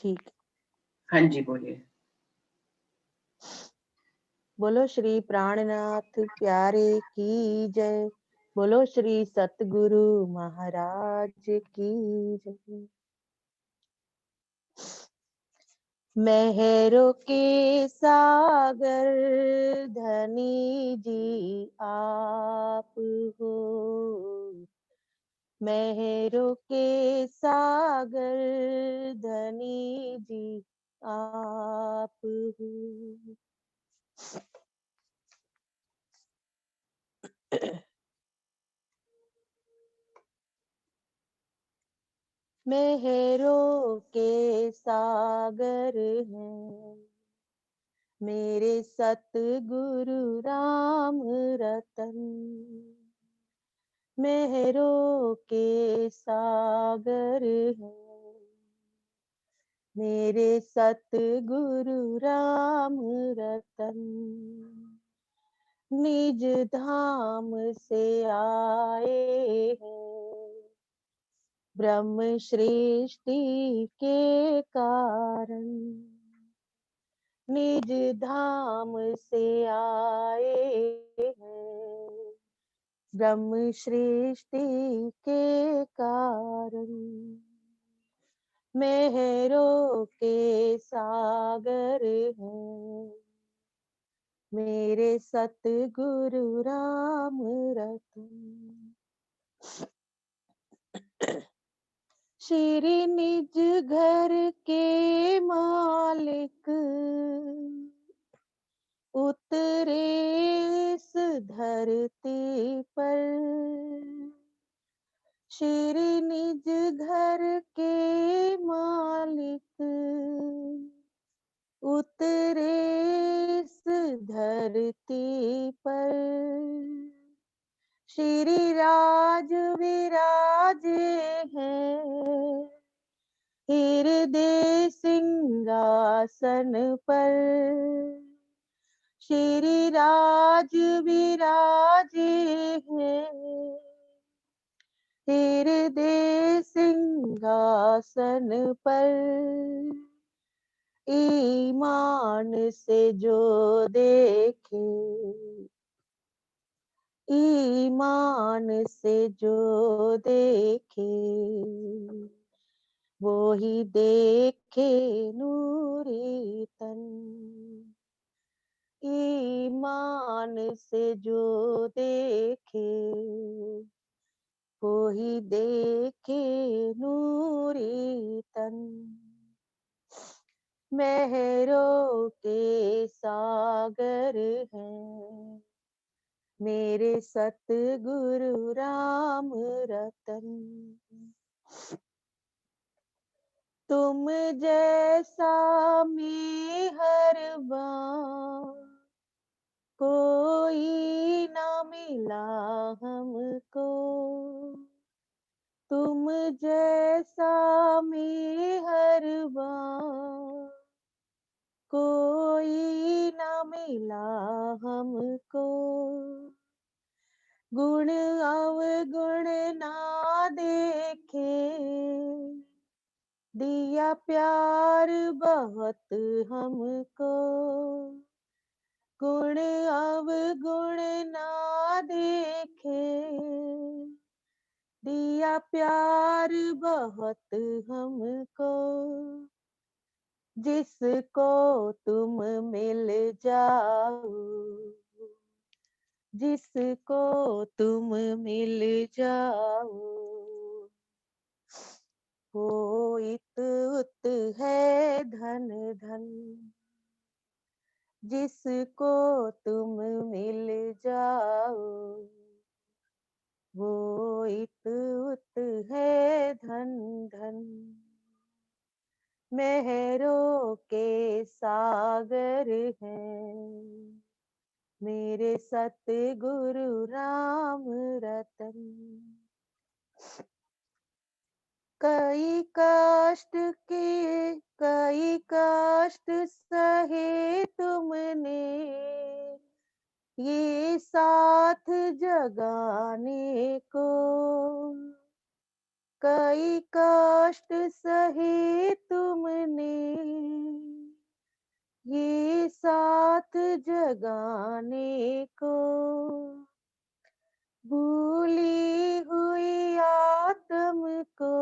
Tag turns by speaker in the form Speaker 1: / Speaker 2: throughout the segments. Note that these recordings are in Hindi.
Speaker 1: ठीक।
Speaker 2: हाँ जी, बोलिए।
Speaker 1: बोलो श्री प्राणनाथ प्यारे की जय। बोलो श्री सतगुरु महाराज की जय। मेहरों के सागर धनी जी आप हो। मेहरों के सागर धनी जी आप हो। मेहरों के सागर हैं मेरे सतगुरु राम रतन। मेहरों के सागर हैं मेरे सतगुरु राम रतन। निज धाम से आए हैं ब्रह्म सृष्टि के कारण। निज धाम से आए हैं ब्रह्म सृष्टि के कारण। मेहरों के सागर हैं मेरे सतगुरु राम रतन। श्री निज घर के मालिक उतरे इस धरती पर। श्री निज घर के मालिक उतरे इस धरती पर। श्री राज विराजे हैं हृदय सिंहासन पर। श्री राज विराजे हैं हृदय सिंहासन पर। ईमान से जो देखे ईमान से जो देखे वो ही देखे नूरी तन। ईमान से जो देखे वो ही देखे नूरी तन। मेहरों के सागर हैं मेरे सतगुरु राम रतन। तुम जैसा मेहरबान कोई ना मिला हमको। तुम जैसा मेहरबान कोई ना मिला हमको। गुण अवगुण ना देखे दिया प्यार बहुत हमको। गुण अवगुण ना देखे दिया प्यार बहुत हमको। जिसको तुम मिल जाओ जिसको तुम मिल जाओ वो इत उत है धन धन। जिसको तुम मिल जाओ वो इत उत है धन धन। मेहरों के सागर हैं मेरे सतगुरु राम रतन। कई कष्ट सहे तुमने ये साथ जगाने को। कई कष्ट सहे तुमने लगाने को, भूली हुई आत्म को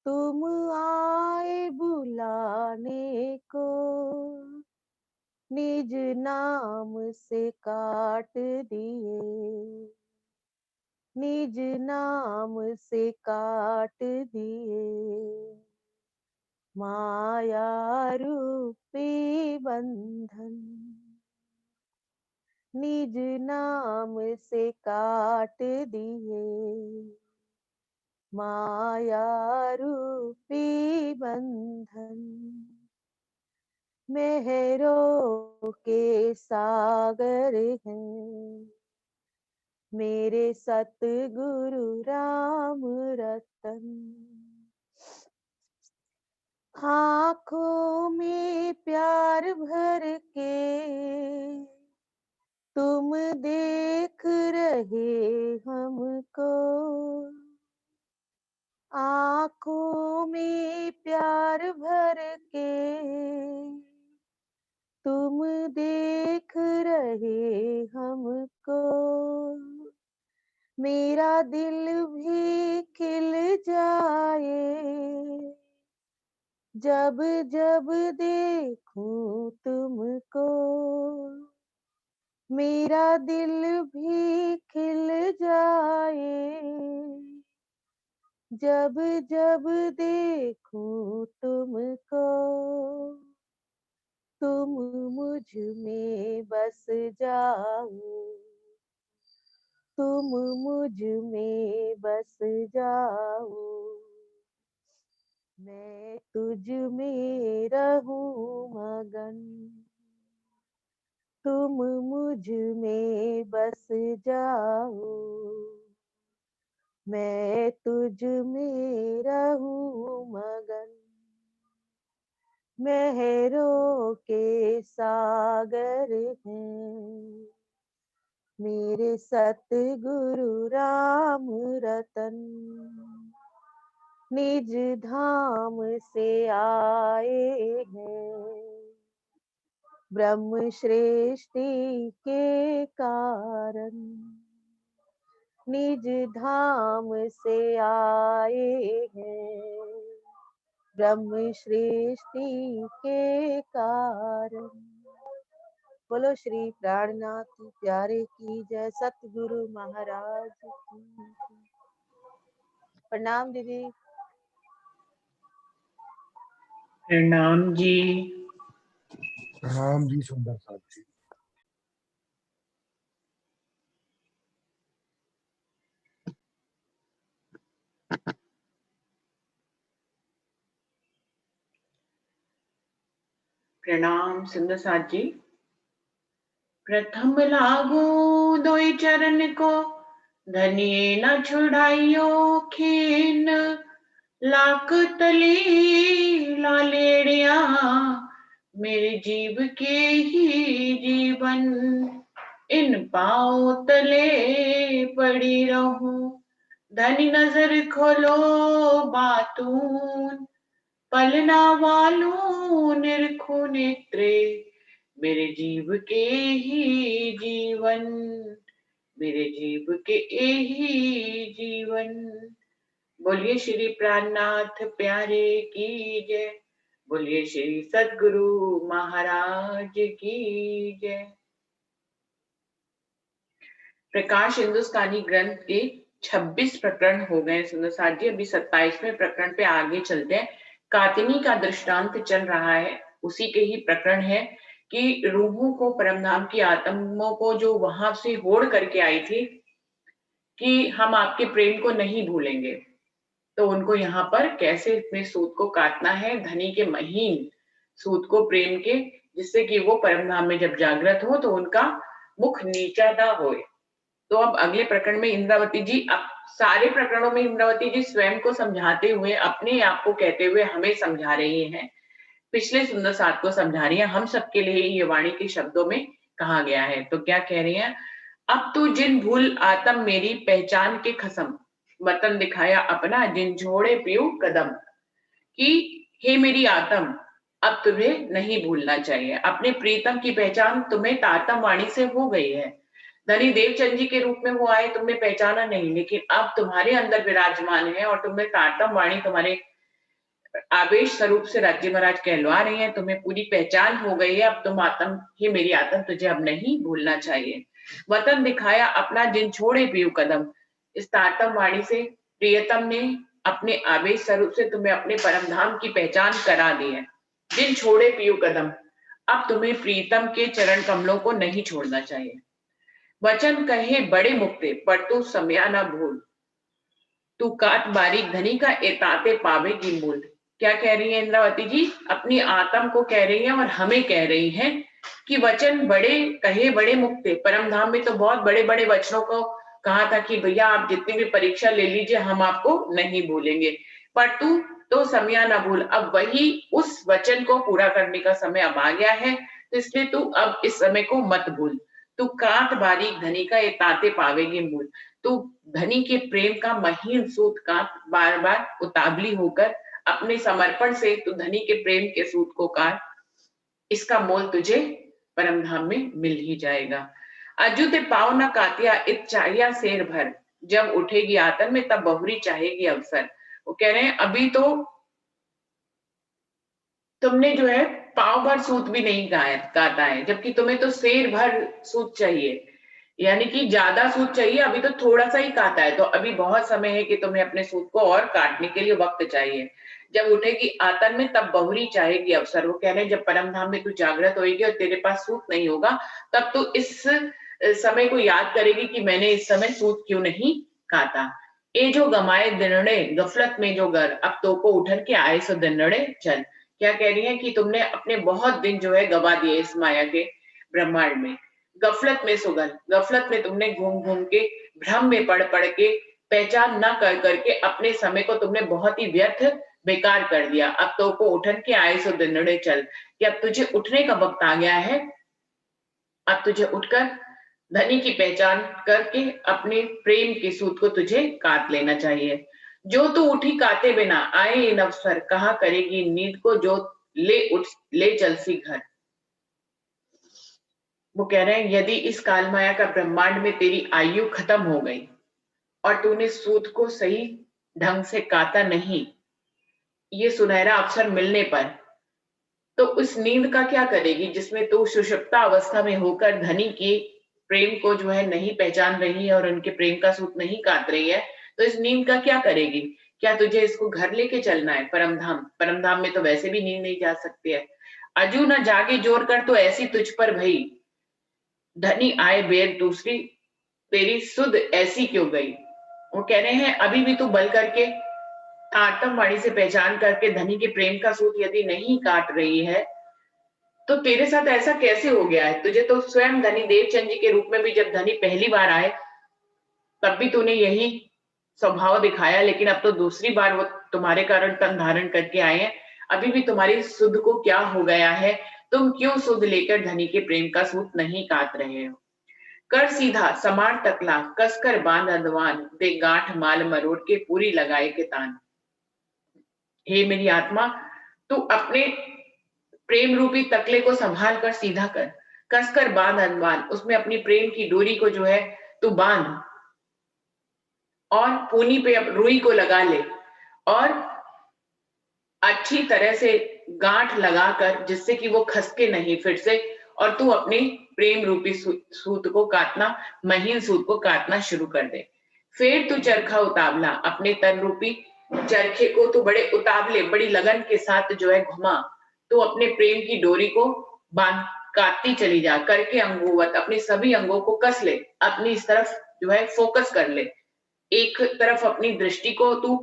Speaker 1: तुम आए बुलाने को, निज नाम से काट दिए, निज नाम से काट दिए, माया रूपी बंधन, निज नाम से काट दिए, माया रूपी बंधन। मेहरों के सागर हैं मेरे सतगुरु राम रतन, आँखों में प्यार भर के तुम देख रहे हमको, आँखों में प्यार भर के तुम देख रहे हमको, मेरा दिल भी खिल जाए जब जब देखूं तुमको, मेरा दिल भी खिल जाए जब जब देखूं तुमको, तुम मुझ में बस जाओ, तुम मुझ में बस जाओ, मैं तुझ में रहूं मगन, तुम मुझ में बस जाओ, मैं तुझ में रहूं मगन। मेहरों के सागर हैं मेरे सतगुरु राम रतन, निज धाम से आए हैं ब्रह्म सृष्टि के कारण, निज धाम से आए हैं ब्रह्म सृष्टि के कारण। बोलो श्री प्राणनाथ प्यारे की जय, सतगुरु महाराज की जय। प्रणाम दीदी।
Speaker 2: प्रणाम जी।
Speaker 3: प्रणाम जी सुंदर साथ जी।
Speaker 2: प्रणाम सुंदर साथ जी। प्रथम लागू दोई चरण को, धनिये न छुड़ाइयो खीन, लाख तली लालेड़िया मेरे जीव के ही जीवन, इन पाँव तले पड़ी रहूं, धनी नजर खोलो बातून, पलना वालू निरखु नेत्रे मेरे जीव के ही जीवन, मेरे जीव के ही जीवन। बोलिए श्री प्राणनाथ प्यारे की जय, बोलिए श्री सद्गुरु महाराज की जय। प्रकाश हिंदुस्तानी ग्रंथ के 26 प्रकरण हो गए सुंदर साथ जी, अभी 27वें प्रकरण पे आगे चलते हैं। कातिनी का दृष्टांत चल रहा है, उसी के ही प्रकरण है कि रूहों को, परमधाम की आत्माओं को जो वहां से होड़ करके आई थी कि हम आपके प्रेम को नहीं भूलेंगे, तो उनको यहाँ पर कैसे अपने सूत को काटना है, धनी के महीन सूत को प्रेम के, जिससे कि वो परमधाम में जब जागृत हो तो उनका मुख नीचा ना होए। तो अब अगले प्रकरण में इंद्रावती जी, अब सारे प्रकरणों में इंद्रावती जी स्वयं को समझाते हुए, अपने आप को कहते हुए हमें समझा रही हैं, पिछले सुंदर साथ को समझा रही है, हम सबके लिए ये वाणी के शब्दों में कहा गया है। तो क्या कह रही हैं, अब तू जिन भूल आत्म मेरी पहचान के खसम, वतन दिखाया अपना जिन छोड़े पीऊ कदम, कि हे मेरी आत्म, अब तुम्हें नहीं भूलना चाहिए। अपने प्रीतम की पहचान तुम्हें तारतम वाणी से हो गई है। धनी देवचंद जी के रूप में वो आए, तुमने पहचाना नहीं, लेकिन अब तुम्हारे अंदर विराजमान है और तुम्हें तारतम वाणी तुम्हारे आवेश स्वरूप से राज्य महाराज कहलवा रही है। तुम्हें पूरी पहचान हो गई है। अब तुम आत्म ही मेरी आत्म, तुझे अब नहीं भूलना चाहिए। वतन दिखाया अपना जिन छोड़े पीयू कदम। इस तारतम वाणी से प्रियतम ने अपने आवेश स्वरूप से तुम्हें अपने परम धाम की पहचान करा दी है। जिन छोड़े पीयू कदम, अब तुम्हें प्रीतम के चरण कमलों को नहीं छोड़ना चाहिए। वचन कहे बड़े मुक्ते, पर तू समया न भूल। तू काट बारीक धनी का एताते पावेगी मूल। क्या कह रही है इंद्रावती जी? अपनी आत्म को कह रही है और हमें कह रही है कि वचन बड़े कहे बड़े मुक्ते। परम धाम में तो बहुत बड़े बड़े वचनों को कहा था कि भैया आप जितनी भी परीक्षा ले लीजिए, हम आपको नहीं भूलेंगे, पर तू तो समया न भूल। अब वही उस वचन को पूरा करने का समय अब आ गया है, तो इसलिए तू अब इस समय को मत भूल। तू काट बारीक धनी का ये ताते पावेगी मूल। तू धनी के प्रेम का महीन सूत काट, बार बार उतावली होकर अपने समर्पण से तू धनी के प्रेम के सूत को काट। इसका मोल तुझे परम धाम में मिल ही जाएगा। अजुते पाव न कातिया इत चाहिया शेर भर। जब उठेगी आतन में तब बहुरी चाहेगी अवसर। वो कह रहे हैं अभी तो तुमने जो है पाव भर सूत भी नहीं काटा है, जबकि तुम्हें तो शेर भर सूत चाहिए, यानी कि ज्यादा सूत चाहिए। अभी तो थोड़ा सा ही काटा है, तो अभी बहुत समय है कि तुम्हें अपने सूत को और काटने के लिए वक्त चाहिए। जब उठेगी आतन में तब बहुरी चाहेगी अवसर। वो कह रहे हैं जब परम धाम में तू जागृत होगी और तेरे पास सूत नहीं होगा, तब तू इस समय को याद करेगी कि मैंने इस समय सूत क्यों नहीं काटा। ए जो गमाए दिनड़े गफलत में जो गर, अब तो को उठन के आए सो दिनड़े चल। क्या कह रही है कि तुमने अपने बहुत दिन जो है गवा दिए इस माया के ब्रह्मांड में। गफलत में सुगन, गफलत में तुमने घूम घूम के, भ्रम में पड़ पड़ के, पहचान न कर करके अपने समय को तुमने बहुत ही व्यर्थ बेकार कर दिया। अब तो को उठन के आए सो दिनड़े चल, कि अब तुझे उठने का वक्त आ गया है। अब तुझे उठकर धनी की पहचान करके अपने प्रेम के सूत को तुझे काट लेना चाहिए। जो तू उठी काटे बिना आए इन अवसर, कहा करेगी नींद को जो ले उठ ले चल सी घर। वो कह रहे हैं यदि इस काल माया का ब्रह्मांड में तेरी आयु खत्म हो गई और तूने सूत को सही ढंग से काटा नहीं, ये सुनहरा अवसर मिलने पर, तो उस नींद का क्या करेगी जिसमें तू सुषुप्ता अवस्था में होकर धनी के प्रेम को जो है नहीं पहचान रही है और उनके प्रेम का सूत नहीं काट रही है। तो इस नींद का क्या करेगी? क्या तुझे इसको घर लेके चलना है परम धाम? परम धाम में तो वैसे भी नींद नहीं जा सकती है। अजू न जागे जोर कर तो ऐसी तुझ पर भई, धनी आए बेर दूसरी, तेरी सुध ऐसी क्यों गई। वो कह रहे हैं अभी भी तू बल करके तारतम वाणी से पहचान करके धनी के प्रेम का सूत यदि नहीं काट रही है, तो तेरे साथ ऐसा कैसे हो गया है? तुझे तो स्वयं धनी देवचंद जी के रूप में भी जब धनी पहली बार आए तब भी तूने यही स्वभाव दिखाया, लेकिन अब तो दूसरी बार वो तुम्हारे कारण तन धारण करके आए हैं। अभी भी तुम्हारी सुध को क्या हो गया है? तुम क्यों सुध लेकर धनी के प्रेम का सूत नहीं काट रहे हो? कर सीधा समार तकला, कसकर बांध अदवान, दे गांठ माल मरोड़ के पूरी लगाए के तान। हे मेरी आत्मा, तू अपने प्रेम रूपी तकले को संभाल कर सीधा कर, कसकर बांध अदवान, उसमें अपनी प्रेम की डोरी को जो है तू बांध और पूनी पे रुई को लगा ले और अच्छी तरह से गांठ लगाकर, जिससे कि वो खसके नहीं फिर से, और तू अपने प्रेम रूपी सूत को काटना, महीन सूत को काटना शुरू कर दे। फिर तू चरखा उतावला, अपने तन रूपी चरखे को तू बड़े उतावले बड़ी लगन के साथ जो है घुमा। तू अपने प्रेम की डोरी को बांध काटती चली जा, करके अंगोवत अपने सभी अंगों को कस ले, अपनी इस तरफ जो है फोकस कर ले। एक तरफ अपनी दृष्टि को तू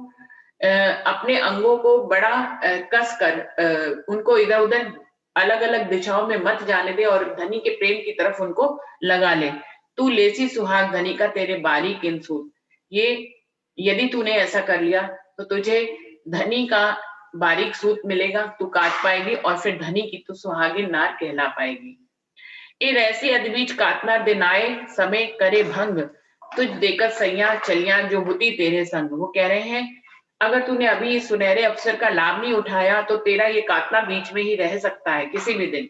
Speaker 2: अपने अंगों को बड़ा कस कर उनको इधर उधर अलग अलग दिशाओं में मत जाने दे और धनी के प्रेम की तरफ उनको लगा ले। तू लेसी सुहाग धनी का तेरे बारीक इन सूत। ये यदि तूने ऐसा कर लिया तो तुझे धनी का बारीक सूत मिलेगा, तू काट पाएगी और फिर धनी की तू सुहागिन नार कहला पाएगी। एर ऐसी अदबीच काटना दिनाए समय करे भंग, तुझ देकर सैया चलिया जो बुती तेरे संग। वो कह रहे हैं अगर तूने अभी इस सुनहरे अवसर का लाभ नहीं उठाया तो तेरा ये कातना बीच में ही रह सकता है किसी भी दिन।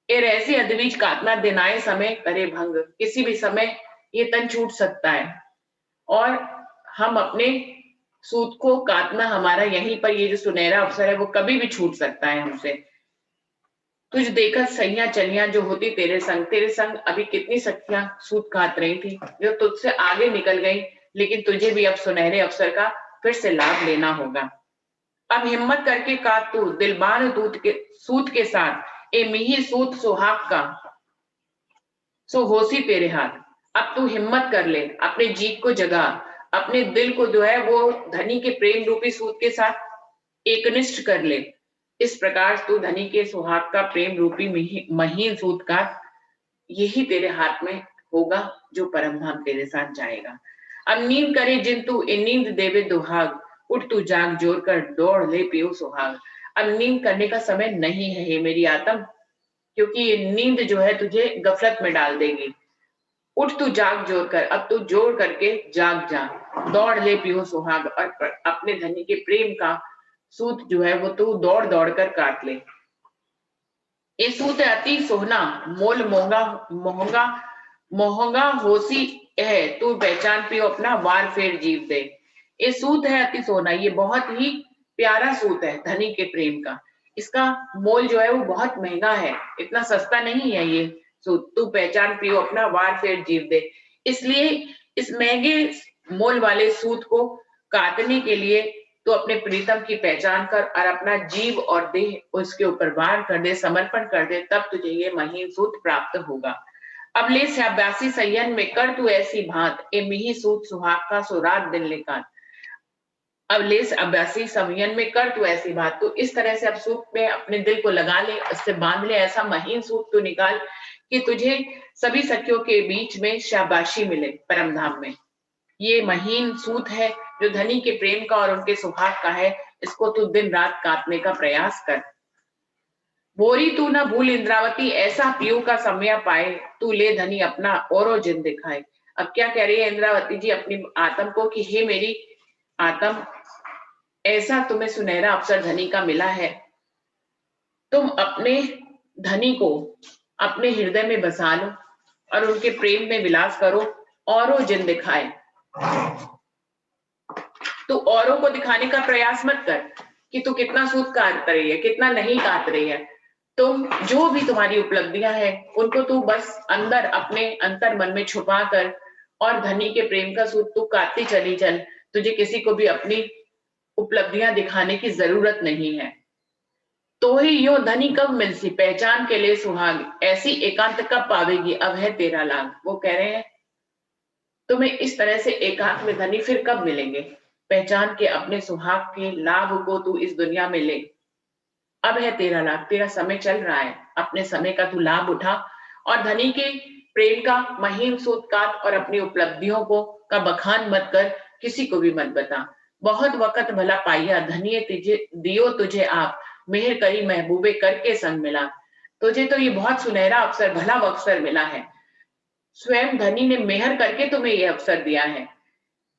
Speaker 2: ये ऐसी अदबीज कातना दिन आए समय करे भंग, किसी भी समय ये तन छूट सकता है और हम अपने सूत को काटना हमारा यहीं पर, ये जो सुनहरा अवसर है वो कभी भी छूट सकता है हमसे। तुझ देखत सैया चलियां जो होती तेरे संग अभी कितनी सखियां सूत काट रही थी जो तुझसे आगे निकल गई, लेकिन तुझे भी अब सुनहरे अवसर का फिर से लाभ लेना होगा। अब हिम्मत करके काट तू दिलबान दूत के सूत के साथ, ए मिही सूत सुहाग का सो होसी तेरे हाथ। अब तू हिम्मत कर ले, अपने जीत को जगा, अपने दिल को जो है वो धनी के प्रेम रूपी सूत के साथ एकनिष्ठ कर ले। इस प्रकार तू धनी के सुहाग का प्रेम रूपी महीन सूत का यही तेरे हाथ में होगा जो परम धाम तेरे साथ जाएगा। अब नींद करे जिन तू ए नींद देवे दुहाग, उठ तू जाग जोर कर दौड़ ले पियो सुहाग। अब नींद करने का समय नहीं है हे मेरी आत्म, क्योंकि ये नींद जो है तुझे गफलत में डाल देगी। उठ तू जाग जोर कर, अब तू जोर करके जाग जा, दौड़ ले पियो सुहाग और अपने धनी के प्रेम का सूत जो है वो तू दौड़ दौड़ कर काट ले। ये सूत अति सोहना मोल मोहंगा मोहंगा मोहंगा होसी है, तू पहचान पियो अपना वार फेर जीव दे। ये सूत है अति सोना, ये बहुत ही प्यारा सूत है धनी के प्रेम का। इसका मोल जो है वो बहुत महंगा है, इतना सस्ता नहीं है ये सूत। तू पहचान पियो अपना वार फेर जीव दे। इसलिए इस महंगे मोल वाले सूत को काटने के लिए तो अपने प्रीतम की पहचान कर और अपना जीव और देह उसके ऊपर वार कर दे, समर्पण कर दे, तब तुझे ये महीन सूत प्राप्त होगा। अब ले स्याब्यासी संयन में कर तू ऐसी भांत, ए मिही सूत सुहाग का सो रात दिन लेकान। अब ले अभ्यासी संयन में कर तू ऐसी बात, तो इस तरह से अब सूत में अपने दिल को लगा ले, उससे बांध ले, ऐसा महीन सूत तू निकाल कि तुझे सभी सखियों के बीच में शाबाशी मिले परम धाम में। ये महीन सूत है जो धनी के प्रेम का और उनके सुहाग का है, इसको तू दिन रात काटने का प्रयास कर। बोरी तू न भूल इंद्रावती, ऐसा पीयू का समय पाए, तू ले धनी अपना औरो जिन दिखाए। अब क्या कह रही है इंद्रावती जी अपनी आत्म को कि हे मेरी आत्म, ऐसा तुम्हें सुनहरा अवसर धनी का मिला है, तुम अपने धनी को अपने हृदय में बसा लो और उनके प्रेम में विलास करो, औरों जिन दिखाए। तू औरों को दिखाने का प्रयास मत कर कि तू कितना सूत काट रही है, कितना नहीं काट रही है। तुम जो भी तुम्हारी उपलब्धियां हैं उनको तू बस अंदर अपने अंतर मन में छुपा कर और धनी के प्रेम का सूत तू काटती चली चल। तुझे किसी को भी अपनी उपलब्धियां दिखाने की जरूरत नहीं है। तो ही यो धनी कब मिलसी, पहचान के लिए सुहाग, ऐसी एकांत कब पावेगी, अब है तेरा लाग। वो कह रहे हैं तुम्हें इस तरह से एकांत में धनी फिर कब मिलेंगे, पहचान के अपने सुहाग के लाभ को तू इस दुनिया में ले। अब है तेरा लाभ, तेरा समय चल रहा है, अपने समय का तू लाभ उठा और धनी के प्रेम का महीन सूत काट और अपनी उपलब्धियों को का बखान मत कर, किसी को भी मत बता। बहुत वक्त भला पाइया धनिये तुझे दियो तुझे आप, मेहर करी महबूबे करके संग मिला। तुझे तो ये बहुत सुनहरा अवसर भला अवसर मिला है, स्वयं धनी ने मेहर करके तुम्हें ये अवसर दिया है।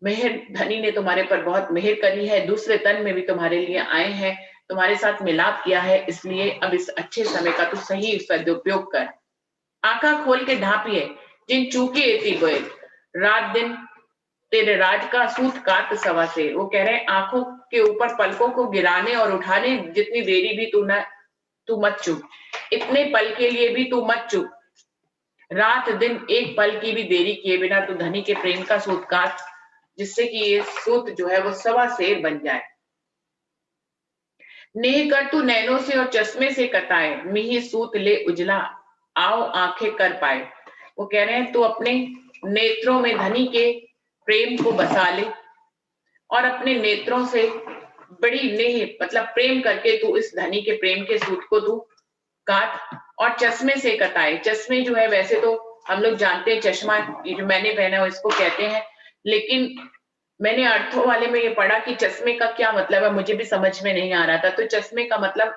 Speaker 2: मेहर धनी ने तुम्हारे पर बहुत मेहर करी है, दूसरे तन में भी तुम्हारे लिए आए हैं, तुम्हारे साथ मिलाप किया है, इसलिए अब इस अच्छे समय का तू सही सदुपयोग कर। आंखा खोल के ढांपिए जिन चूके एती बोए, रात दिन तेरे राज का सूत काट सवा से। वो कह रहे हैं आंखों के ऊपर पलकों को गिराने और उठाने जितनी देरी भी तू मत चुक, इतने पल के लिए भी तू मत चुक। रात दिन एक पल की भी देरी किए बिना तू धनी के प्रेम का सूत काट, जिससे कि ये सूत जो है वो सवा शेर बन जाए। नेह कर तू नैनों से और चश्मे से कताए, मिही सूत ले उजला आओ आंखें कर पाए। वो कह रहे हैं तू अपने नेत्रों में धनी के प्रेम को बसा ले और अपने नेत्रों से बड़ी नेह मतलब प्रेम करके तू इस धनी के प्रेम के सूत को तू काट और चश्मे से कताए। चश्मे जो है वैसे तो हम लोग जानते हैं चश्मा, ये जो मैंने पहना है इसको कहते हैं, लेकिन मैंने अर्थों वाले में ये पढ़ा कि चश्मे का क्या मतलब है, मुझे भी समझ में नहीं आ रहा था। तो चश्मे का मतलब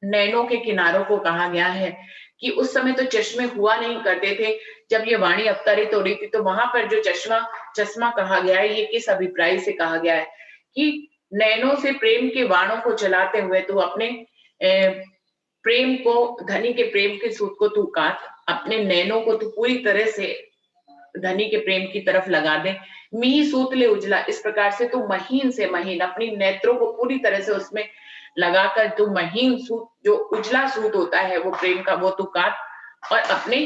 Speaker 2: नैनों के किनारों को कहा गया है कि उस समय तो चश्मे हुआ नहीं करते थे। जब ये वाणी अवतरित हो रही थी तो वहां पर जो चश्मा कहा गया है, ये किस अभिप्राय से कहा गया है कि नैनों से प्रेम के बाणों को चलाते हुए तू अपने प्रेम को, धनी के प्रेम के सूत को तू काट, अपने नैनों को तू पूरी तरह से धनी के प्रेम की तरफ लगा दे। मी सूत ले उजला, इस प्रकार से तू महीन से महीन अपनी नेत्रों को पूरी तरह से उसमें लगाकर तू महीन सूत, जो उजला सूत होता है वो प्रेम का, वो तू काट और अपने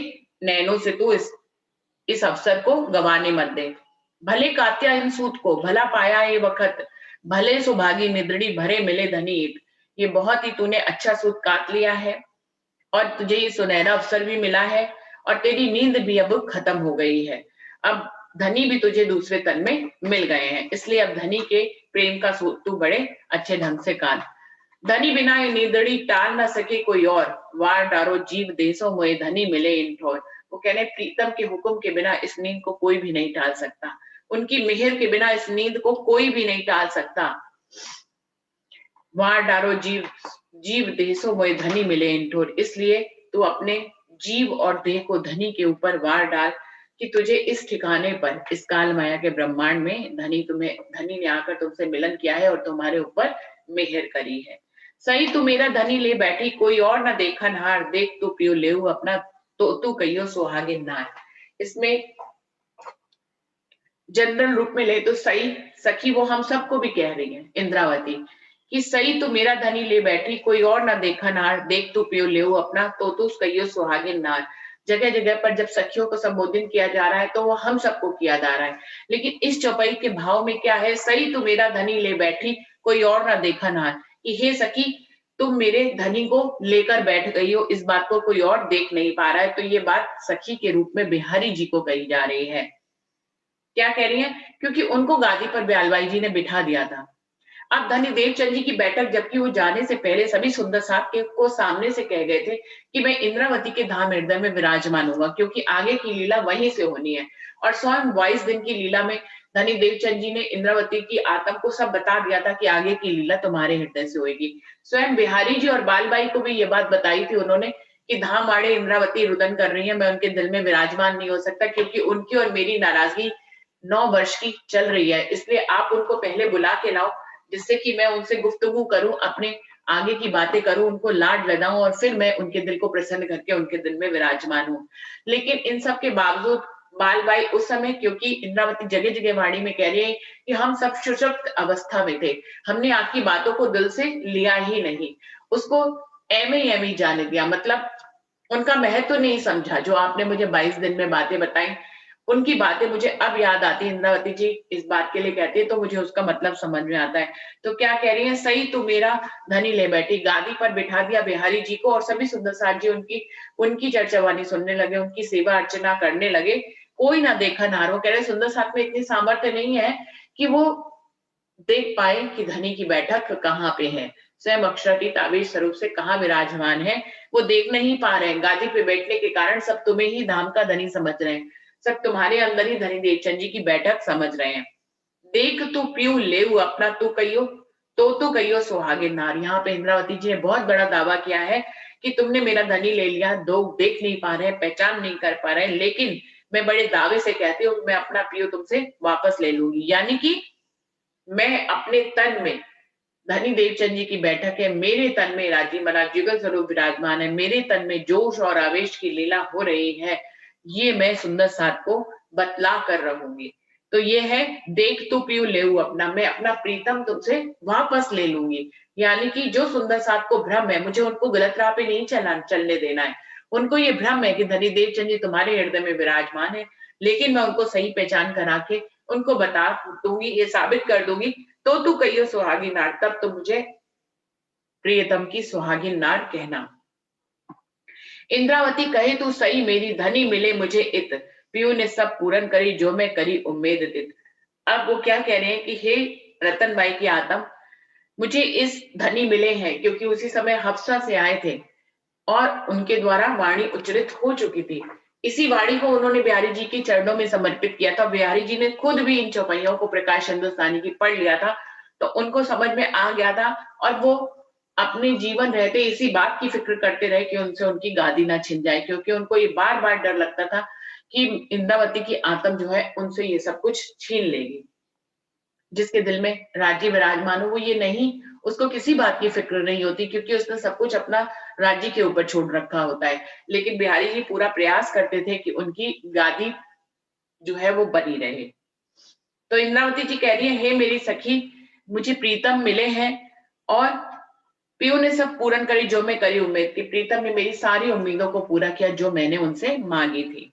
Speaker 2: नैनों से तू इस अवसर को गवाने मत दे। भले कात्या इन सूत को, भला पाया ये वक्त, भले सुभागी निद्रड़ी भरे मिले धनी ईट। ये बहुत ही तूने अच्छा सूत काट लिया है और तुझे ये सुनहरा अवसर भी मिला है और तेरी नींद भी अब खत्म हो गई है। अब धनी भी तुझे दूसरे तन में मिल गए हैं, इसलिए अब धनी के प्रेम का सूत तू बड़े अच्छे ढंग से काट। धनी बिना ये नींदड़ी टाल न सके कोई और, वार डारो जीव देशों मोए धनी मिले इन ठोर। वो कहने प्रीतम के हुक्म के बिना इस नींद को कोई भी नहीं टाल सकता, उनकी मेहर के बिना इस नींद को कोई भी नहीं टाल सकता। वार डारो जीव देशों मोए धनी मिले इन ठोर, इसलिए तू अपने जीव और देह को धनी के ऊपर वार डाल कि तुझे इस ठिकाने पर, इस काल माया के ब्रह्मांड में धनी ने आकर तुमसे मिलन किया है और तुम्हारे ऊपर मेहर करी है। सही तू मेरा धनी ले बैठी, कोई और न देखन हार, देख तू पियो लेऊ अपना, तो तू कहियो सुहागिन नार। इसमें जनरल रूप में ले तो सही सखी वो हम सबको भी कह रही है इंद्रावती कि सही तू मेरा धनी ले बैठी, कोई और ना देखा नार, देख तू पियो लेऊ अपना, तो तू कहियो सुहागिन नार। जगह जगह पर जब सखियों को संबोधन किया जा रहा है तो वो हम सबको किया जा रहा है, लेकिन इस चौपाई के भाव में क्या है, सही तू मेरा धनी ले बैठी, कोई और ना देखा नार, कि हे सखी तुम मेरे धनी को लेकर बैठ गई हो, इस बात को कोई और देख नहीं पा रहा है। तो ये बात सखी के रूप में बिहारी जी को कही जा रही है। क्या कह रही है, क्योंकि उनको गादी पर ब्यालबाई जी ने बिठा दिया था। अब धनी देवचंद जी की बैठक, जबकि वो जाने से पहले सभी सुंदर साहब के को सामने से कह गए थे कि मैं इंद्रावती के धाम हृदय में विराजमान होगा, क्योंकि आगे की लीला वहीं से होनी है। और स्वयं 22 दिन की लीला में धनी देवचंद जी ने इंद्रावती की आत्म को सब बता दिया था कि आगे की लीला तुम्हारे हृदय से होगी। स्वयं बिहारी जी और बालबाई को भी ये बात बताई थी उन्होंने कि धाम आड़े इंद्रावती रुदन कर रही है, मैं उनके दिल में विराजमान नहीं हो सकता, क्योंकि उनकी और मेरी नाराजगी 9 वर्ष की चल रही है, इसलिए आप उनको पहले बुला के लाओ, जिससे कि मैं उनसे गुफ्तगू करूं, अपने आगे की बातें करूं, उनको लाड लगाऊं और फिर मैं उनके दिल को प्रसन्न करके उनके दिल में विराजमान हूं। लेकिन इन सब के बावजूद बालबाई उस समय, क्योंकि इंद्रावती जगह जगह वाणी में कह रही है कि हम सब सुषुप्त अवस्था में थे, हमने आपकी बातों को दिल से लिया ही नहीं, उसको एमे जाने दिया, मतलब उनका महत्व नहीं समझा। जो आपने मुझे 22 दिन में बातें बताई, उनकी बातें मुझे अब याद आती है। इंद्रावती जी इस बात के लिए कहती है तो मुझे उसका मतलब समझ में आता है। तो क्या कह रही है, सही तू मेरा धनी ले बैठी, गादी पर बिठा दिया बिहारी जी को और सभी सुंदर साथ जी उनकी चर्चावानी सुनने लगे, उनकी सेवा अर्चना करने लगे। कोई ना देखा नार, वो कह रहे सुंदर साथ में इतनी सामर्थ्य नहीं है कि वो देख पाए कि धनी की बैठक कहाँ पे है, स्वयं अक्षरातीत आवेश स्वरूप से कहाँ विराजमान है, वो देख नहीं पा रहे हैं। गादी पे बैठने के कारण सब तुम्हें ही धाम का धनी समझ रहे हैं, सब तुम्हारे अंदर ही धनी देवचंद जी की बैठक समझ रहे हैं। देख तू पीऊ लेऊ अपना, तू कहियो तो कहियो सुहागिन नार। यहाँ पे इंद्रावती जी ने बहुत बड़ा दावा किया है कि तुमने मेरा धनी ले लिया, लोग देख नहीं पा रहे हैं, पहचान नहीं कर पा रहे हैं, लेकिन मैं बड़े दावे से कहती हूँ मैं अपना पीऊ तुमसे वापस ले लूंगी। यानी कि मैं अपने तन में, धनी देवचंद जी की बैठक है, मेरे तन में राजीव महाराज जुगल स्वरूप विराजमान है, मेरे तन में जोश और आवेश की लीला हो रही है, ये मैं सुंदर साथ को बतला कर रहूंगी। तो ये है देख तू पीऊ लेऊ अपना, मैं अपना प्रीतम तुमसे वापस ले लूंगी। यानी कि जो सुंदर साथ को भ्रम है, मुझे उनको गलत राह पे नहीं चलने देना है। उनको ये भ्रम है कि धनी देवचंद जी तुम्हारे हृदय में विराजमान है, लेकिन मैं उनको सही पहचान करा के उनको बता दूंगी, ये साबित कर दूंगी, तो तू कहियो सुहागिन नार, तब तो मुझे प्रियतम की सुहागिन नार कहना। इंद्रावती कहे तू सही मेरी धनी मिले मुझे इत, पीयू ने सब पूरन करी जो मैं करी उम्मीद तित। अब वो क्या कह रहे हैं कि हे रतनबाई की आत्म, मुझे इस धनी मिले हैं, क्योंकि उसी समय हफ्सा से आए थे और उनके द्वारा वाणी उच्चरित हो चुकी थी। इसी वाणी को उन्होंने बिहारी जी के चरणों में समर्पित किया था। बिहारी जी ने खुद भी इन चौपाइयों को प्रकाश हिंदुस्तानी की पढ़ लिया था, तो उनको समझ में आ गया था और वो अपने जीवन रहते इसी बात की फिक्र करते रहे कि उनसे उनकी गादी ना छिन जाए, क्योंकि उनको ये बार बार डर लगता था कि इंद्रावती की आत्म जो है उनसे ये सब कुछ छीन लेगी। जिसके दिल में राज्य विराजमान हो, वो ये नहीं, उसको किसी बात की फिक्र नहीं होती, क्योंकि उसने सब कुछ अपना राज्य के ऊपर छोड़ रखा होता है। लेकिन बिहारी जी पूरा प्रयास करते थे कि उनकी गादी जो है वो बनी रहे। तो इंद्रावती जी कह रही है, हे मेरी सखी, मुझे प्रीतम मिले हैं और पीयू ने सब पूर्ण करी जो मैं करी उम्मीद थी। प्रीतम ने मेरी सारी उम्मीदों को पूरा किया जो मैंने उनसे मांगी थी।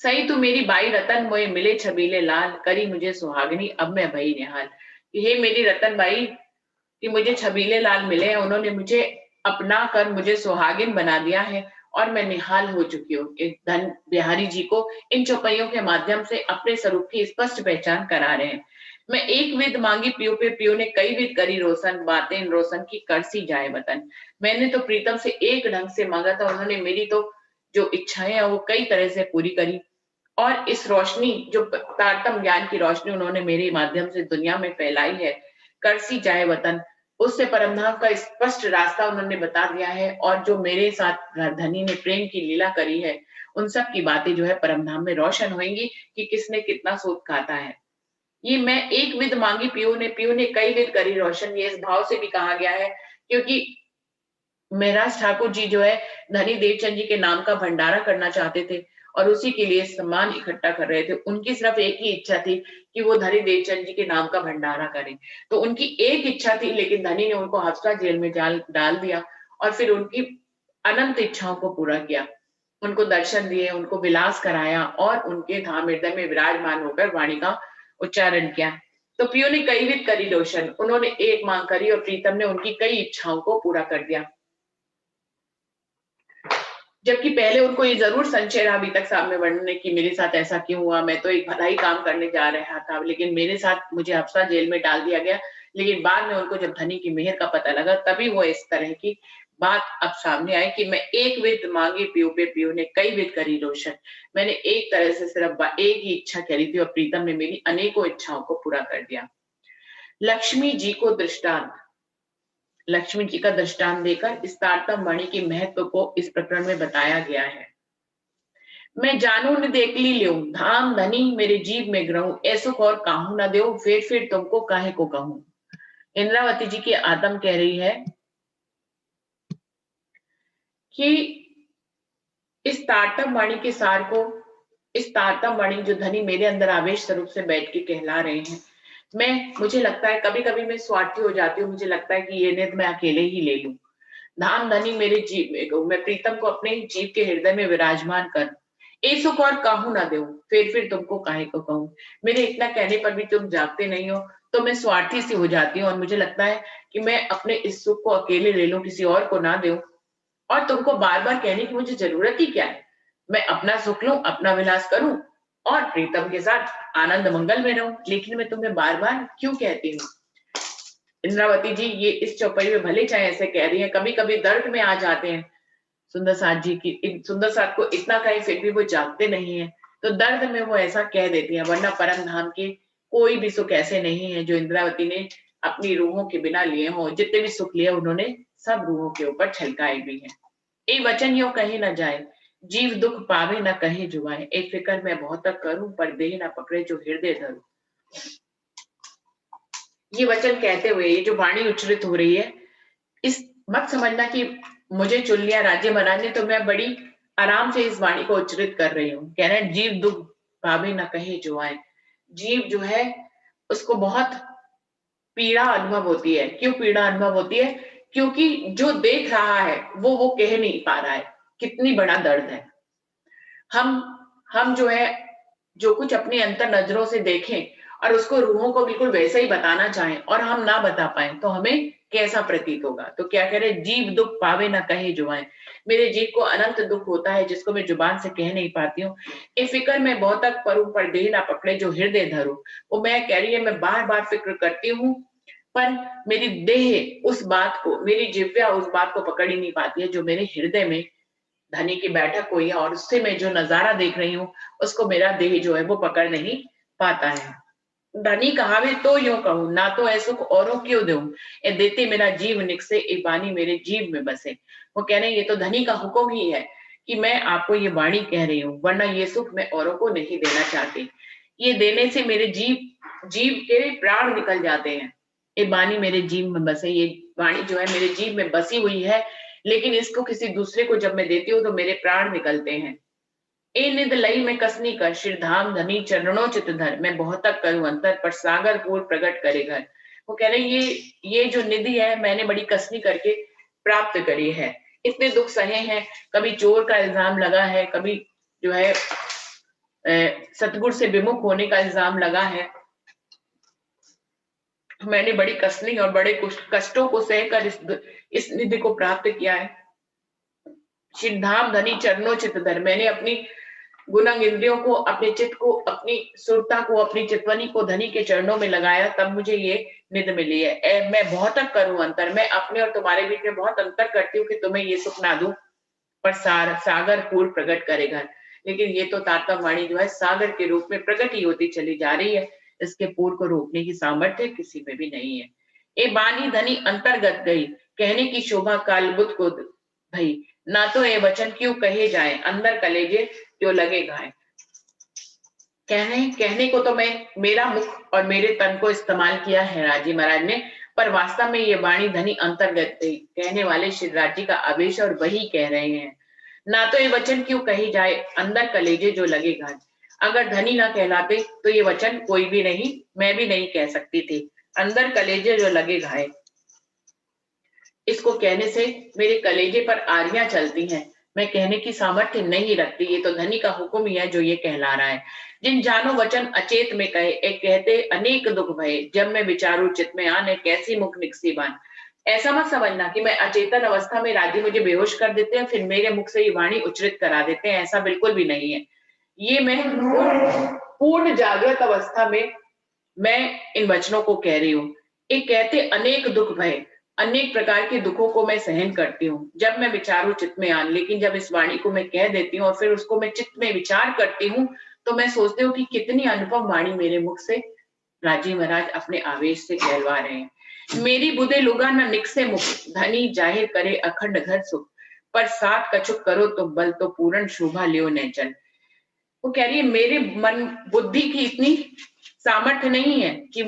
Speaker 2: सही तू मेरी बाई रतन मोए मिले छबीले लाल, करी मुझे सुहागनी अब मैं भई निहाल। हे मेरी रतन बाई, कि मुझे छबीले लाल मिले हैं, उन्होंने मुझे अपना कर मुझे सुहागिन बना दिया है और मैं निहाल हो चुकी हूँ। धन बिहारी जी को इन चौपाइयों के माध्यम से अपने स्वरूप की स्पष्ट पहचान करा रहे हैं। मैं एक विद मांगी पियो पे, पियो ने कई विद करी रोशन, बातें रोशन की करसी जाए वतन। मैंने तो प्रीतम से एक ढंग से मांगा था, उन्होंने मेरी तो जो इच्छाएं हैं वो कई तरह से पूरी करी, और इस रोशनी जो तारतम ज्ञान की रोशनी उन्होंने मेरे माध्यम से दुनिया में फैलाई है, करसी जाए वतन, उससे परमधाम का स्पष्ट रास्ता उन्होंने बता दिया है। और जो मेरे साथ धनी ने प्रेम की लीला करी है, उन सब की बातें जो है परमधाम में रोशन होंगी कि किसने कितना सूद खाता है। ये मैं एक विद मांगी पियो ने कई विद करी रोशन, ये इस भाव से भी कहा गया है क्योंकि महराज ठाकुर जी जो है धनी देवचंद जी के नाम का भंडारा करना चाहते थे और उसी के लिए सम्मान इकट्ठा कर रहे थे। उनकी सिर्फ एक ही इच्छा थी कि वो धनी देवचंद जी के नाम का भंडारा करें। तो उनकी एक इच्छा थी, लेकिन धनी ने उनको हादसा जेल में डाल दिया और फिर उनकी अनंत इच्छाओं को पूरा किया। उनको दर्शन दिए, उनको विलास कराया और उनके धाम हृदय में विराजमान होकर वाणी का उच्चारण किया। तो पियो ने कई विद करी रोशन, उन्होंने एक मांग करी और प्रीतम ने उनकी कई इच्छाओं को पूरा कर दिया। जबकि पहले उनको ये ज़रूर संशय रहा अभी तक सामने बढ़ने की, मेरे साथ ऐसा क्यों हुआ? मैं तो एक भला ही काम करने जा रहा था, लेकिन मेरे साथ मुझे अफ़सर जेल में डाल दिया गया। लेकिन बाद में उनको जब धनी की मेहर का पता लगा, तभी वो इस तरह की बात अब सामने आई कि मैं एक विद मांगी पियो पे, पियो ने कई विद करी रोशन। मैंने एक तरह से सिर्फ एक ही इच्छा करी थी और प्रीतम ने मेरी अनेकों इच्छाओं को पूरा कर दिया। लक्ष्मी जी को दृष्टांत, लक्ष्मी जी का दृष्टांत देकर इस तारतम वाणी के महत्व को इस प्रकरण में बताया गया है। मैं जानू न देख ली ल्यो, धाम धनी मेरे जीव में ग्रहूं, ऐसो और काहू न देव, फिर तुमको काहे को कहूं। इंद्रावती जी की आत्म कह रही है कि इस तारतम वाणी के सार को, इस तारतम वाणी जो धनी मेरे अंदर आवेश स्वरूप से बैठ के कहला रहे हैं, मुझे लगता है कभी कभी मैं स्वार्थी हो जाती हूँ, मुझे लगता है कि ये निध मैं अकेले ही ले लूं। धाम धनी मेरे जीव, मैं प्रीतम को अपने जीव के हृदय में विराजमान कर, ए सुख और काहू ना दे, फिर तुमको काहे को कहूं। मेरे इतना कहने पर भी तुम जागते नहीं हो, तो मैं स्वार्थी सी हो जाती हूँ और मुझे लगता है कि मैं अपने इस सुख को अकेले ले लूं, किसी और को ना दूं, और तुमको बार बार कहने की मुझे जरूरत ही क्या है। मैं अपना सुख लूं, अपना विलास करूं और प्रीतम के साथ आनंद मंगल में रहूं, लेकिन मैं तुम्हें बार बार क्यों कहती हूँ। इंद्रावती जी ये इस चौपाई में भले चाहे ऐसे कह रही है, कभी कभी दर्द में आ जाते हैं सुंदर साथ जी की, सुंदर साथ को इतना कहीं फिर भी वो जागते नहीं है, तो दर्द में वो ऐसा कह देती है। वरना परम धाम के कोई भी सुख ऐसे नहीं है जो इंद्रावती ने अपनी रूहों के बिना लिए हों। जितने भी सुख लिए उन्होंने सब रूहों के ऊपर छलकाए भी हैं। ए वचन यो कहीं ना जाए, जीव दुख पावे ना कहे जुआए, एक फिक्र मैं बहुत तक करूं पर देह ना पकड़े जो हृदय धरूं। ये वचन कहते हुए ये जो वाणी उच्चरित हो रही है, इस मत समझना कि मुझे चुन लिया राज्य बनाने, तो मैं बड़ी आराम से इस वाणी को उच्चरित कर रही हूँ। कह रहे हैं जीव दुख पावे ना कहे जुआए। जीव जो है उसको बहुत पीड़ा अनुभव होती है। क्यों पीड़ा अनुभव होती है? क्योंकि जो देख रहा है वो कह नहीं पा रहा है, कितनी बड़ा दर्द है। हम जो है जो कुछ अपनी अंतर नजरों से देखें और उसको रूहों को बिल्कुल वैसे ही बताना चाहें और हम ना बता पाए तो हमें कैसा प्रतीत होगा। तो क्या कह रहे, जीव दुख पावे ना कहे जुबान। मेरे जीव को अनंत दुख होता है जिसको मैं जुबान से कह नहीं पाती हूँ। ए फिक्र में बहुत तक परूं पर देह ना पकड़े जो हृदय धरूं। वो मैं कह रही है, मैं बार बार फिक्र करती हूँ पर मेरी देह उस बात को, मेरी जिव्या उस बात को पकड़ ही नहीं पाती है जो मेरे हृदय में धनी की बैठक हुई है और उससे मैं जो नजारा देख रही हूँ उसको मेरा देह जो है वो पकड़ नहीं पाता है। धनी कहावे तो यूं कहूं, ना तो ऐसो औरों क्यों दूं, ए देते मेरा जीव निकसे, ए वाणी मेरे जीव में बसे। वो कह रहे हैं ये तो धनी का हुक्म ही है कि मैं आपको ये वाणी कह रही हूँ, वरना ये सुख मैं औरों को नहीं देना चाहती। ये देने से मेरे जीव के प्राण निकल जाते हैं। ये वाणी मेरे जीव में बसे, ये वाणी जो है मेरे जीव में बसी हुई है, लेकिन इसको किसी दूसरे को जब मैं देती हूँ तो मेरे प्राण निकलते हैं। ए निद लई में कसनी कर, श्रीधाम धनी चरणों चित धर, मैं बहुत तक करूं अंतर पर सागर पूर प्रकट करे घर। वो कह रहे ये जो निधि है मैंने बड़ी कसनी करके प्राप्त करी है, इतने दुख सहे हैं, कभी चोर का इल्जाम लगा है, कभी जो है सतगुरु से विमुख होने का इल्जाम लगा है। मैंने बड़ी कसनी और बड़े कष्टों को सहकर इस निधि को प्राप्त किया है। श्रीधाम धनी चरणों चित धर, मैंने अपनी गुणंग इंद्रियों को, अपने चित्त को, अपनी सुरता को, अपनी चितवनी को धनी के चरणों में लगाया, तब मुझे ये निध मिली है। मैं बहुत तक करूं अंतर, मैं अपने और तुम्हारे बीच में बहुत अंतर करती हूँ कि तुम्हें ये सुख ना दूं, पर सागर पूर्व प्रकट करेगा। लेकिन ये तो तारतम्य वाणी जो है सागर के रूप में प्रकट ही होती चली जा रही है, इसके पूर्व को रोकने की सामर्थ्य किसी में भी नहीं है। ए बानी धनी अंतर्गत गई, कहने की शोभा काल बुद्ध को भई, ना तो ये वचन क्यों कहे जाए, अंदर कलेजे क्यों लगे घाय। कहने को तो मैं मेरा मुख और मेरे तन को इस्तेमाल किया है राजी महाराज ने, पर वास्तव में ये वाणी धनी अंतर्गत गई, कहने वाले श्री राजी का आवेश और वही कह रहे हैं। ना तो ये वचन क्यों कही जाए, अंदर कलेजे जो लगे घाय। अगर धनी ना कहलाते तो ये वचन कोई भी नहीं, मैं भी नहीं कह सकती थी। अंदर कलेजे जो लगे घाय, इसको कहने से मेरे कलेजे पर आरियां चलती हैं, मैं कहने की सामर्थ्य नहीं रखती। ये तो धनी का हुक्म ही है जो ये कहला रहा है। जिन जानो वचन अचेत में कहे, एक कहते अनेक दुख भये, जब मैं विचारू चित में आने, कैसी मुख निकसी बान। ऐसा मत समझना कि मैं अचेतन अवस्था में राजी मुझे बेहोश कर देते हैं, फिर मेरे मुख से ये वाणी उच्चरित करा देते हैं, ऐसा बिल्कुल भी नहीं है। ये मैं पूर्ण जागृत अवस्था में मैं इन वचनों को कह रही हूँ। एक कहते अनेक दुख भय, अनेक प्रकार के दुखों को मैं सहन करती हूँ जब मैं विचारू चित्त में आन, लेकिन जब इस वाणी को मैं कह देती हूँ और फिर उसको मैं चित्त में विचार करती हूँ, तो मैं सोचती हूँ कि कितनी अनुपम वाणी मेरे मुख से राजी महाराज अपने आवेश से कहलवा रहे हैं। मेरी बुधे लुगा न निकसे मुख, धनी जाहिर करे अखंड घर सुख, पर साथ कछुक करो तो बल तो पूर्ण शोभा लियो न चल। वो कह रही है मेरे मन बुद्धि की इतनी सामर्थ्य नहीं है कि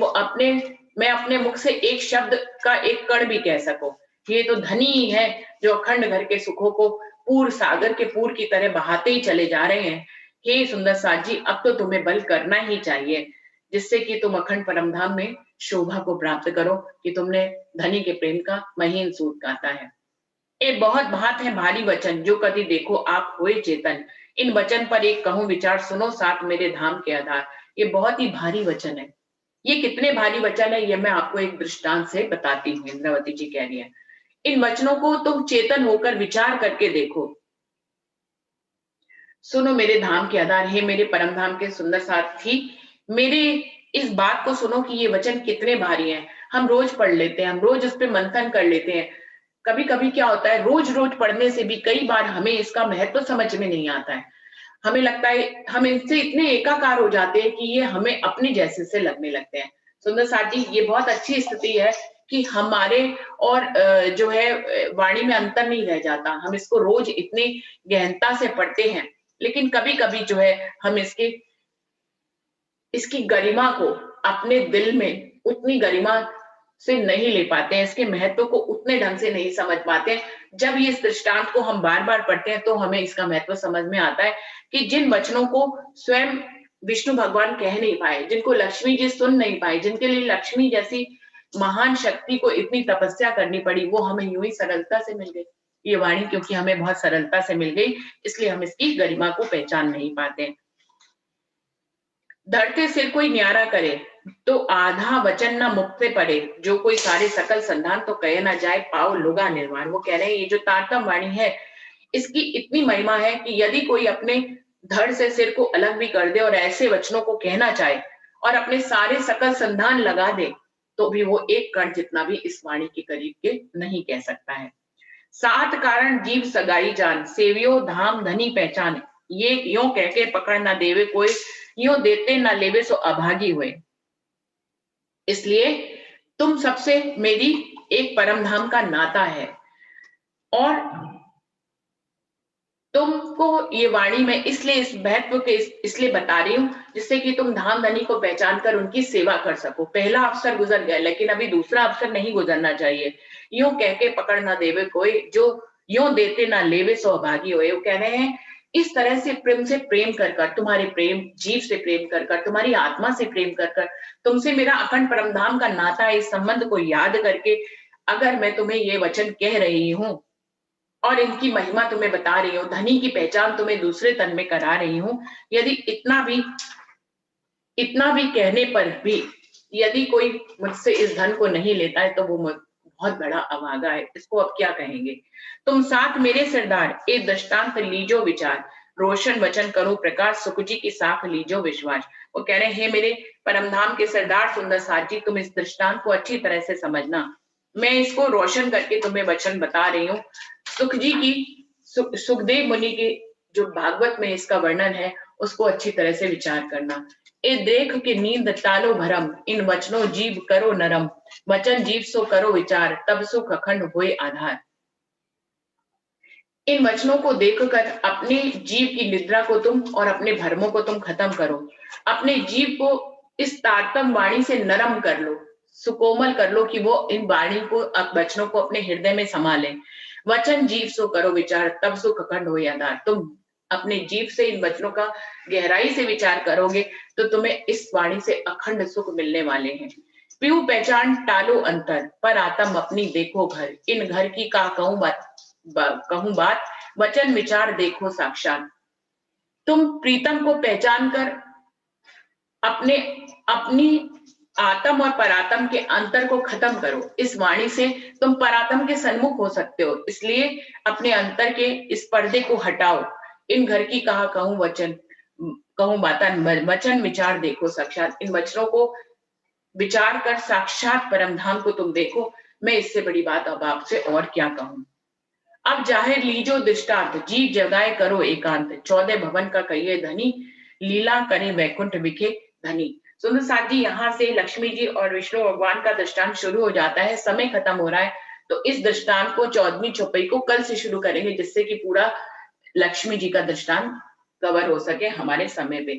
Speaker 2: मैं अपने मुख से एक शब्द का एक कण भी कह सकूं। ये तो धनी ही है जो अखंड घर के सुखों को पूर सागर के पूर की तरह बहाते ही चले जा रहे हैं। हे सुंदर साथ जी, अब तो तुम्हें बल करना ही चाहिए, जिससे कि तुम अखंड परमधाम में शोभा को प्राप्त करो, कि तुमने धनी के प्रेम का महीन सूत गाता है। ए बहुत भात है भारी वचन, जो कभी देखो आप होए चेतन, इन वचन पर एक कहूं विचार, सुनो साथ मेरे धाम के आधार। ये बहुत ही भारी वचन है। ये कितने भारी वचन है, ये मैं आपको एक दृष्टांत से बताती हूँ। इंद्रावती जी कह रही है, इन वचनों को तुम चेतन होकर विचार करके देखो। सुनो मेरे धाम के आधार, हे मेरे परम धाम के सुंदर साथी, मेरे इस बात को सुनो कि ये वचन कितने भारी हैं। हम रोज पढ़ लेते हैं, हम रोज उस पर मंथन कर लेते हैं। कभी कभी क्या होता है, रोज रोज पढ़ने से भी कई बार हमें इसका महत्व समझ में नहीं आता है। हमें लगता है हम इनसे इतने एकाकार हो जाते हैं कि ये हमें अपने जैसे से लगने लगते हैं। सुंदर साथ जी, ये बहुत अच्छी स्थिति है कि हमारे और जो है वाणी में अंतर नहीं रह जाता। हम इसको रोज इतनी गहनता से पढ़ते हैं, लेकिन कभी कभी जो है हम इसकी गरिमा को अपने दिल में उतनी गरिमा से नहीं ले पाते हैं, इसके महत्व को उतने ढंग से नहीं समझ पाते हैं। जब ये इस दृष्टांत को हम बार बार पढ़ते हैं तो हमें इसका महत्व समझ में आता है कि जिन वचनों को स्वयं विष्णु भगवान कह नहीं पाए, जिनको लक्ष्मी जी सुन नहीं पाए, जिनके लिए लक्ष्मी जैसी महान शक्ति को इतनी तपस्या करनी पड़ी, वो हमें यूं ही सरलता से मिल गई। ये वाणी क्योंकि हमें बहुत सरलता से मिल गई, इसलिए हम इसकी गरिमा को पहचान नहीं पाते। धरते सिर कोई न्यारा करे, तो आधा वचन ना मुख से पड़े, जो कोई सारे सकल संधान तो कहे ना जाए, पाओ लुगा निर्वाण। वो कह रहे हैं ये जो तारतम वाणी है, इसकी इतनी महिमा है कि यदि कोई अपने धड़ से सिर को अलग भी कर दे और ऐसे वचनों को कहना चाहे और अपने सारे सकल संधान लगा दे, तो भी वो एक कण जितना भी इस वाणी के करीब के नहीं कह सकता है। सात कारण जीव सगाई जान, सेवियो धाम धनी पहचान, ये यों कह के पकड़ ना देवे कोई, यों देते ना लेवे सो अभागी हुए। इसलिए तुम सबसे मेरी एक परम धाम का नाता है, और तुमको ये वाणी मैं इसलिए इस महत्व के इसलिए बता रही हूँ जिससे कि तुम धाम धनी को पहचान कर उनकी सेवा कर सको। पहला अवसर गुजर गया लेकिन अभी दूसरा अवसर नहीं गुजरना चाहिए। यूं कह के पकड़ ना देवे कोई, जो यूं देते ना लेवे सौभागी होए। वो कह रहे हैं इस तरह से प्रेम कर कर, तुम्हारे प्रेम जीव से प्रेम कर कर, तुम्हारी आत्मा से प्रेम कर कर, तुमसे मेरा अखंड परमधाम का नाता है, इस संबंध को याद करके अगर मैं तुम्हें ये वचन कह रही हूँ और इनकी महिमा तुम्हें बता रही हूँ, धनी की पहचान तुम्हें दूसरे तन में करा रही हूँ, यदि इतना भी कहने पर भी यदि कोई मुझसे इस धन को नहीं लेता है तो वो बहुत बड़ा अभागा है। इसको अब क्या कहेंगे? तुम साथ मेरे सरदार एक दृष्टांत लीजो विचार, रोशन वचन करो प्रकाश, सुख जी की साख लीजो विश्वास। वो कह रहे हैं मेरे परमधाम के सरदार सुंदर साथ जी, तुम इस दृष्टांत को अच्छी तरह से समझना। मैं इसको रोशन करके तुम्हें वचन बता रही हूँ। सुख जी की सुखदेव मुनि के जो भागवत में इसका वर्णन है उसको अच्छी तरह से विचार करना। ए देख के नींद टालो भरम, इन वचनों जीव करो नरम, वचन जीव सो करो विचार, तब सुख अखंड होए आधार। इन वचनों को देखकर अपने जीव की निद्रा को तुम और अपने भरमों को तुम खत्म करो। अपने जीव को इस तारतम वाणी से नरम कर लो, सुकोमल कर लो कि वो इन वाणी को वचनों को अपने हृदय में समा ले। वचन जीव सो करो विचार, तब सुख अखंड हो आधार। तुम अपने जीव से इन वचनों का गहराई से विचार करोगे तो तुम्हें इस वाणी से अखंड सुख मिलने वाले हैं। पीऊ पहचान टालो अंतर, पर आत्म अपनी देखो घर, इन घर की का कहूं बात, वचन विचार देखो साक्षात। तुम प्रीतम को पहचान कर अपने अपनी आत्म और परात्म के अंतर को खत्म करो। इस वाणी से तुम परात्म के सन्मुख हो सकते हो, इसलिए अपने अंतर के इस पर्दे को हटाओ। इन घर की कहा कहूं बातन, वचन विचार देखो साक्षात। इन वचनों को विचार कर साक्षात परमधाम को तुम देखो। मैं इससे बड़ी बात अब आपसे और क्या कहूं। अब जाहिर लीजो दृष्टांत, जीव जगाए करो एकांत, 14 भवन का कहिए धनी, लीला करे वैकुंठ विखे धनी। सुंदर साथ जी, यहाँ से लक्ष्मी जी और विष्णु भगवान का दृष्टांत शुरू हो जाता है। समय खत्म हो रहा है तो इस दृष्टांत को 14वीं चौपाई को कल से शुरू करेंगे जिससे कि पूरा लक्ष्मी जी का दृष्टांत कवर हो सके हमारे समय पे।